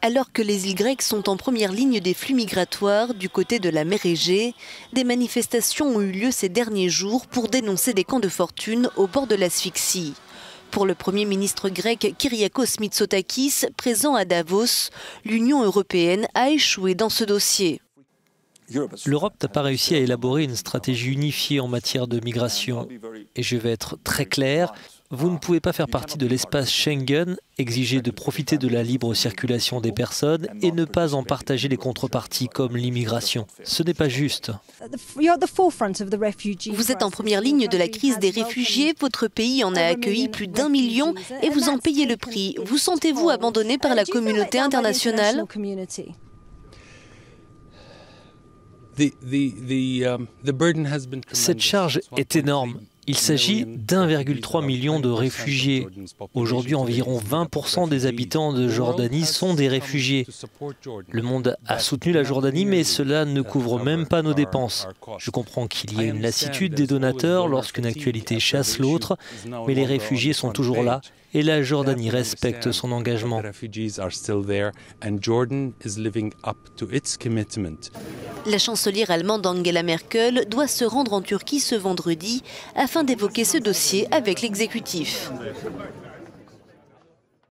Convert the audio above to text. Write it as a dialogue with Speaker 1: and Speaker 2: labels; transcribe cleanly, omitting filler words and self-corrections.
Speaker 1: Alors que les îles grecques sont en première ligne des flux migratoires du côté de la mer Égée, des manifestations ont eu lieu ces derniers jours pour dénoncer des camps de fortune au bord de l'asphyxie. Pour le Premier ministre grec Kyriakos Mitsotakis, présent à Davos, l'Union européenne a échoué dans ce dossier.
Speaker 2: L'Europe n'a pas réussi à élaborer une stratégie unifiée en matière de migration. Et je vais être très clair, vous ne pouvez pas faire partie de l'espace Schengen, exiger de profiter de la libre circulation des personnes et ne pas en partager les contreparties comme l'immigration. Ce n'est pas juste.
Speaker 1: Vous êtes en première ligne de la crise des réfugiés, votre pays en a accueilli plus d'1 million et vous en payez le prix. Vous sentez-vous abandonné par la communauté internationale ?
Speaker 2: Cette charge est énorme. Il s'agit d'1,3 million de réfugiés. Aujourd'hui, environ 20% des habitants de Jordanie sont des réfugiés. Le monde a soutenu la Jordanie, mais cela ne couvre même pas nos dépenses. Je comprends qu'il y ait une lassitude des donateurs lorsqu'une actualité chasse l'autre, mais les réfugiés sont toujours là et la Jordanie respecte son engagement.
Speaker 1: La chancelière allemande Angela Merkel doit se rendre en Turquie ce vendredi afin d'évoquer ce dossier avec l'exécutif.